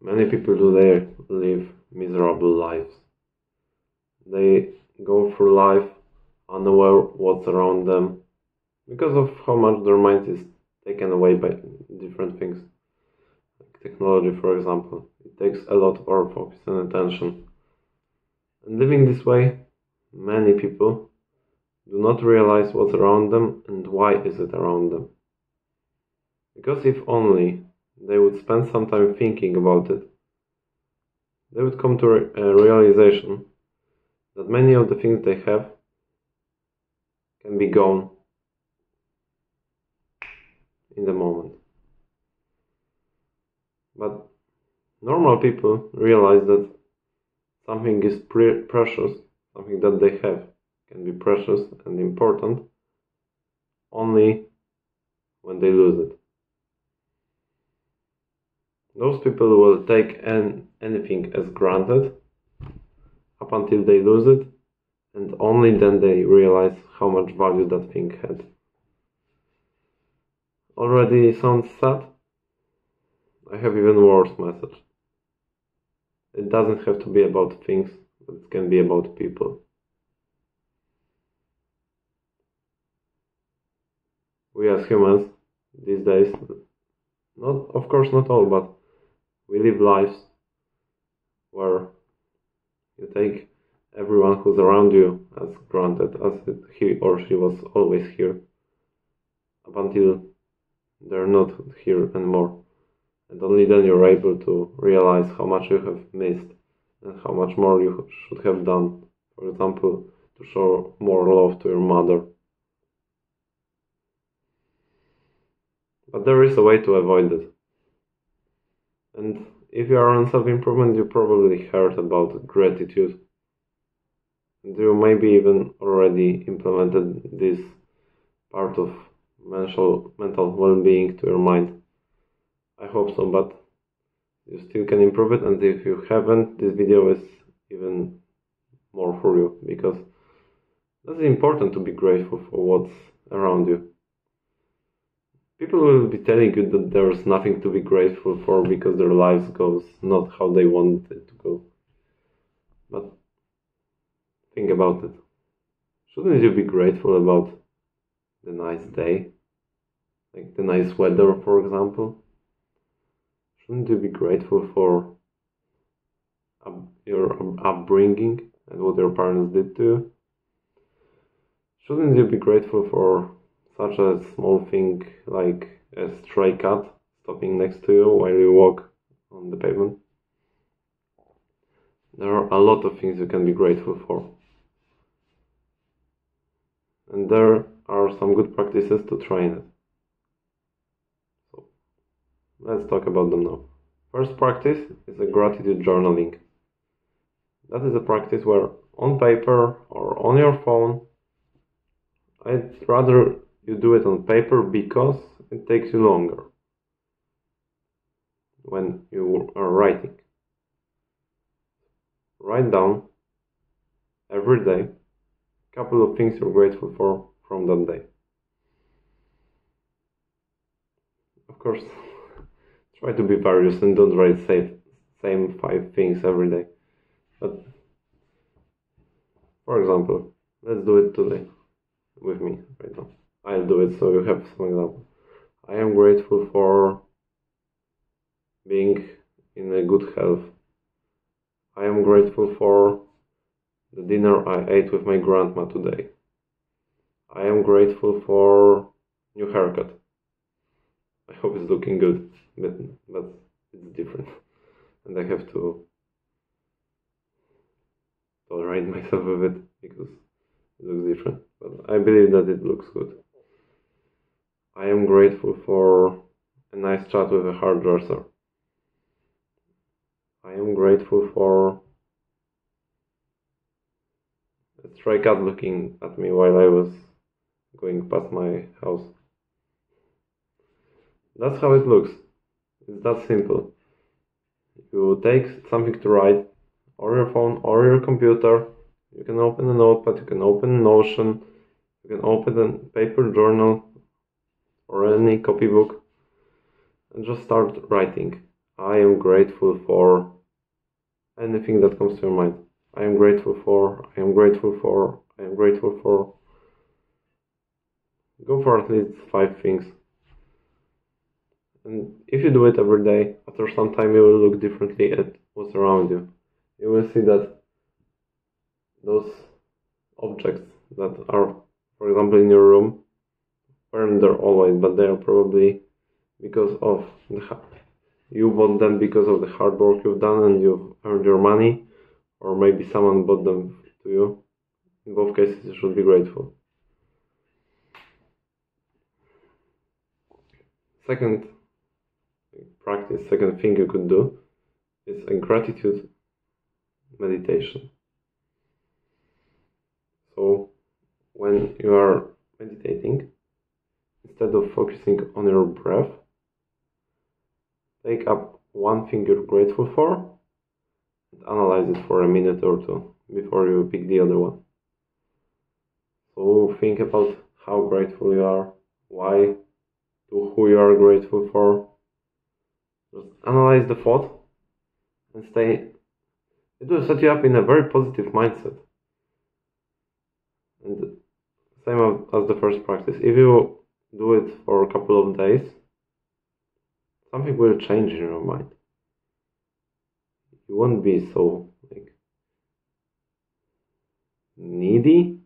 Many people today live miserable lives. They go through life unaware what's around them because of how much their mind is taken away by different things. Like technology, for example. It takes a lot of our focus and attention. And living this way, many people do not realize what's around them and why is it around them. Because if only they would spend some time thinking about it, they would come to a realization that many of the things they have can be gone in the moment. But normal people realize that something is precious, something that they have can be precious and important only when they lose it. Those people will take anything as granted up until they lose it, and only then they realize how much value that thing had. Already sounds sad? I have even worse message. It doesn't have to be about things, but it can be about people. We as humans these days, of course not all, but we live lives where you take everyone who's around you as granted, as he or she was always here, up until they're not here anymore. And only then you're able to realize how much you have missed and how much more you should have done. For example, to show more love to your mother. But there is a way to avoid it. And if you are on self-improvement, you probably heard about gratitude. And you maybe even already implemented this part of mental well-being to your mind. I hope so, but you still can improve it, and if you haven't, this video is even more for you, because it's important to be grateful for what's around you. People will be telling you that there's nothing to be grateful for because their lives goes not how they want it to go. But think about it. Shouldn't you be grateful about the nice day? Like the nice weather, for example? Shouldn't you be grateful for your upbringing and what your parents did to you? Shouldn't you be grateful for such a small thing like a stray cat stopping next to you while you walk on the pavement? There are a lot of things you can be grateful for. And there are some good practices to train it. So let's talk about them now. First practice is a gratitude journaling. That is a practice where on paper or on your phone, I'd rather you do it on paper because it takes you longer when you are writing. Write down every day a couple of things you're grateful for from that day. Of course, try to be various and don't write same 5 things every day. But for example, let's do it today with me right now. I'll do it so you have some example. I am grateful for being in a good health. I am grateful for the dinner I ate with my grandma today. I am grateful for new haircut. I hope it's looking good, but it's different. And I have to tolerate myself with it because it looks different. But I believe that it looks good. I am grateful for a nice chat with a hairdresser. I am grateful for a stray cat looking at me while I was going past my house. That's how it looks. It's that simple. You take something to write, or your phone, or your computer. You can open a notepad, you can open Notion, you can open a paper journal or any copybook and just start writing. I am grateful for anything that comes to your mind. I am grateful for, I am grateful for, I am grateful for. Go for at least 5 things. And if you do it every day, after some time you will look differently at what's around you. You will see that those objects that are, for example, in your room, weren't there always, but they are probably because of you bought them because of the hard work you've done and you've earned your money, or maybe someone bought them to you. In both cases, you should be grateful. Second practice, second thing you could do is a gratitude meditation. So when you are meditating, instead of focusing on your breath, take up one thing you're grateful for and analyze it for a minute or two before you pick the other one. So think about how grateful you are, why, to who you are grateful for. Just analyze the thought and stay. It will set you up in a very positive mindset. And same as the first practice. If you do it for a couple of days, something will change in your mind. You won't be so needy.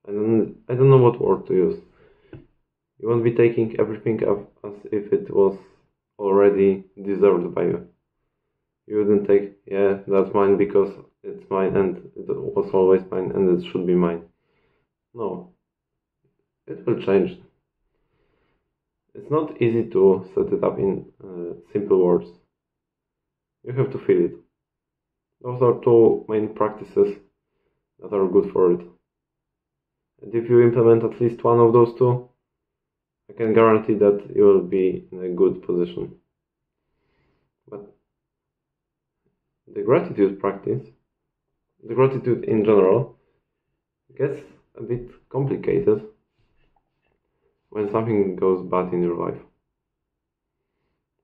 I don't know what word to use. You won't be taking everything as if it was already deserved by you. You wouldn't take, yeah, that's mine because it's mine and it was always mine and it should be mine. No. It will change. It's not easy to set it up in simple words. You have to feel it. Those are two main practices that are good for it. And if you implement at least one of those two, I can guarantee that you will be in a good position. But the gratitude practice, the gratitude in general, gets a bit complicated when something goes bad in your life.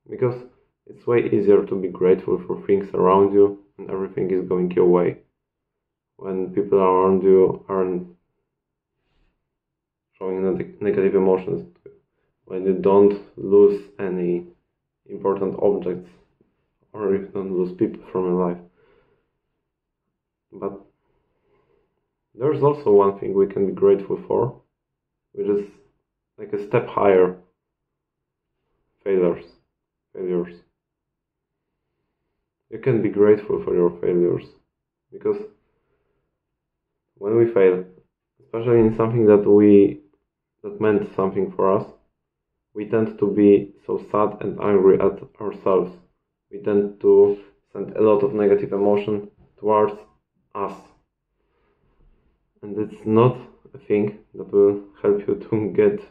Because it's way easier to be grateful for things around you and everything is going your way. When people around you aren't showing negative emotions, when you don't lose any important objects, or you don't lose people from your life. But there's also one thing we can be grateful for, which is like a step higher. Failures. You can be grateful for your failures, because when we fail, especially in something that meant something for us, we tend to be so sad and angry at ourselves. We tend to send a lot of negative emotion towards us. And it's not a thing that will help you to get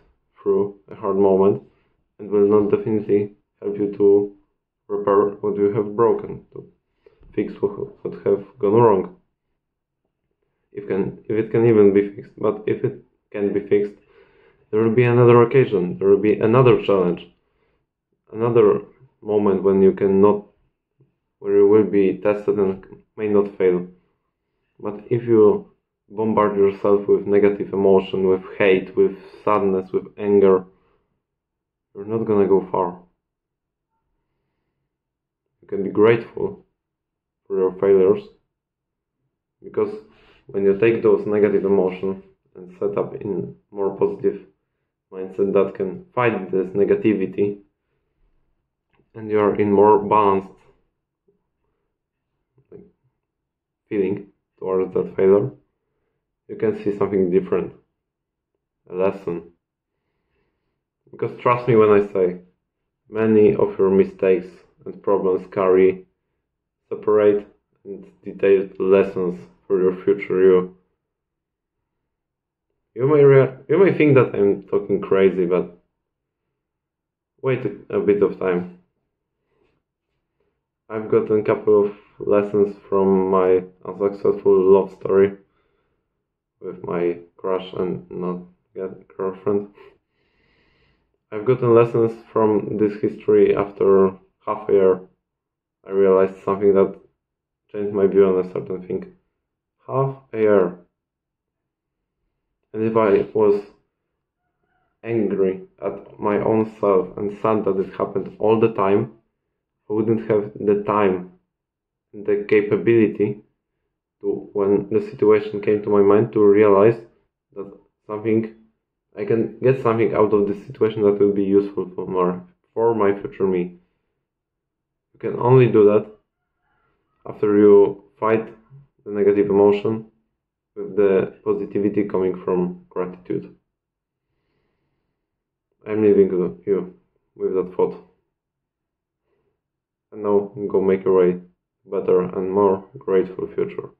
through a hard moment and will not definitely help you to repair what you have broken, to fix what have gone wrong. If it can even be fixed, but if it can be fixed, there will be another occasion, there will be another challenge, another moment when you will be tested and may not fail. But if you bombard yourself with negative emotion, with hate, with sadness, with anger, you're not gonna go far. You can be grateful for your failures, because when you take those negative emotions and set up in more positive mindset that can fight this negativity, and you are in more balanced feeling towards that failure, you can see something different, a lesson. Because trust me when I say, many of your mistakes and problems carry separate and detailed lessons for your future you. You may think that I'm talking crazy, but wait a bit of time. I've gotten a couple of lessons from my unsuccessful love story with my crush and not yet girlfriend. I've gotten lessons from this history after half a year, I realized something that changed my view on a certain thing. Half a year. And if I was angry at my own self and sad that it happened all the time, I wouldn't have the time and the capability to, when the situation came to my mind, to realize that I can get something out of this situation that will be useful for my future me. You can only do that after you fight the negative emotion with the positivity coming from gratitude. I'm leaving you with that thought. And now go make your way better and more grateful future.